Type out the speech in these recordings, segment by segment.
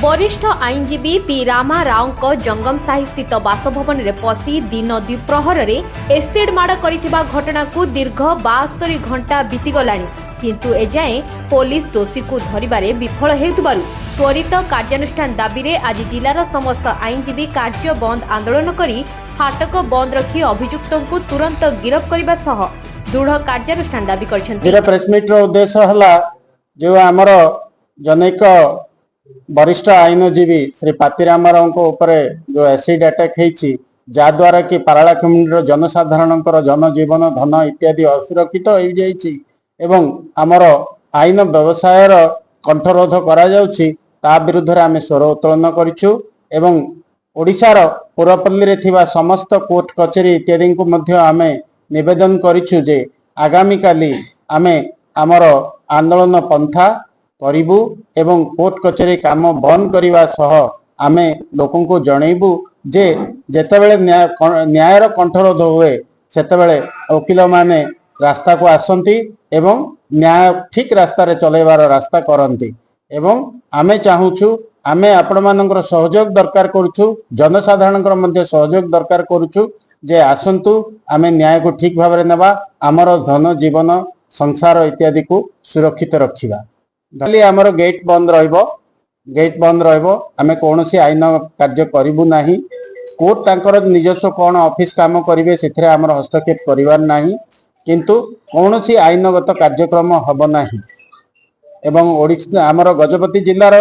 वरिष्ठ आईनजीवी पी रामा राव जंगम साही स्थित बासभवन में पशि दिन द्विप्रहर में एसिड माड़ कर घटना को दीर्घ 72 घंटा बीतीगला किंतु एजाए पुलिस दोषी को धरबारे विफल हेतुबारु त्वरित कार्यानुष्ठान दाबी में आज जिलार समस्त आईनजीवी कार्य बंद आंदोलन करी फाटक बंद रखी अभियुक्तों को तुरंत गिरफ्त करने सह दृढ़ कार्यानुष्ठान दाबी कर प्रेस मीटर उद्देश्य है जो आमर जनैक वरिष्ठ आईनजीवी श्री पातिराम राव जो एसिड अटैक होती जहाद्वारा कि पारलाखेमुंडी जनसाधारण जनजीवन धन इत्यादि असुरक्षित हो जाइए एवं आमर आईन व्यवसाय कंठरोध करा विरुद्ध आम स्वर उत्तोलन करिछु एवं ओडिशार पुरपल्ली रे थिबा समस्त कोर्ट कचेरी इत्यादि को मध्य आमे निवेदन करिछु जे आगामी काली आमे आमर आंदोलन पंथा करिबु एवं कोर्ट कचेरी काम बंद करने सह आमे लोकों को जनइबु जे जेतेबेले न्यायर कंठरोध हुए सेतेबेले वकील माने रास्ता को आसंती एवं न्याय ठीक रास्ता रे चलेबार रास्ता करंती एवं आमे चाहूछु आमे आपण मानकर सहयोग दरकार करूछु जनसाधारणकर मध्य सहयोग दरकार करूछु जे आसंतु आमे न्याय को ठीक भाव में नेबा आमर धन जीवन संसार इत्यादि को सुरक्षित रखिबा खाली आमर गेट बंद रहिबो आमे कोनोसी आईन कार्य करिबु नाही कोर्ट तांकर निजस्व कोन ऑफिस काम करिवे सेथरे आमर हस्तक्षेप करिवार नाही किंतु कोनोसी आईनगत कार्यक्रम हब नाही एवं ओडिशा आमर गजपति जिल्लार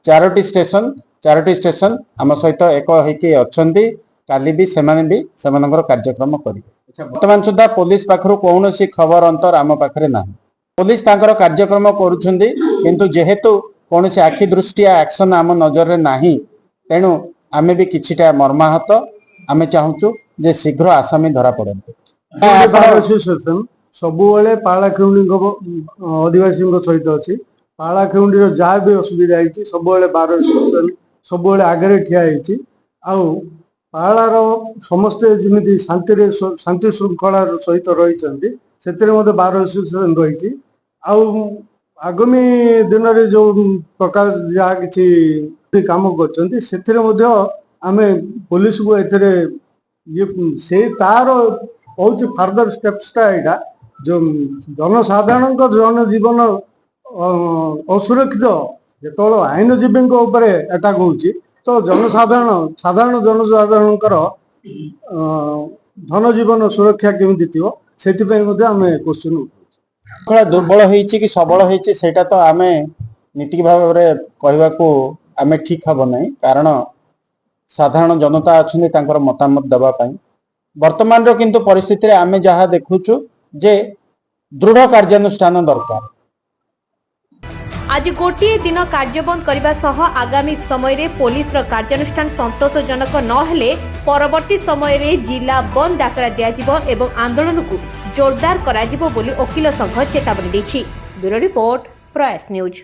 चारोटी स्टेशन आम सहित एक होइके अछंती काली भी सेमाने भी सेमानकर कार्यक्रम करिवे वर्तमान सुधा पुलिस पाखरु कोनोसी खबर अंतर आम पाखरे नाही पुलिस तांकर कार्यक्रम करूछंदी किंतु जेहेतु कोनोसी आखि दृष्टिया एक्शन आम नजर रे नाही तेनु आमे भी किछिटा मर्माहत आमे चाहूछु जे शीघ्र आसामी धरा पड़ते एसोसिएशन सबुबले पारलाखेमुंडी आदिवासी सहित अच्छी पारलाखेमुंडी जहाँ भी असुविधा होती सबुबले बार एसोसिएशन सबुबले आगे ठिया होती पारलार समस्ते जमी शांति श्रृंखला सहित रही से बार एसोसिएशन रही आगामी दिन में जो प्रकार जहाँ कि काम कर पुलिस को ये से तार बहुत फार्दर स्टेप्सटा यहाँ जो जनसाधारण जनजीवन असुरक्षित जो आईनजीवी अटाक हो तो साधारण जनसाधारण धन जीवन सुरक्षा केमी थी से आम क्वेश्चन दुर्बल होइछि कि सबल होइछि सेटा तो आमे नीति भाव में कहवा को आमे ठीक हम नहीं कारण साधारण जनता अच्छे तांकर मतामत देवा पाई वर्तमान रो किंतु परिस्थिति रे आमे जहा देखुछु जे दृढ़ कार्यानुष्ठान दरकार आज गोटे दिन कार्यबंद करने सह आगामी समय रे पुलिस रो कार्यानुष्ठान संतोषजनक न हेले परवर्ती समय रे जिला बंद डाकरा दिया एवं आंदोलन को जोरदार करा जिवो बोली वकील संघ चेतावनी देछि। ब्यूरो रिपोर्ट प्रयास न्यूज।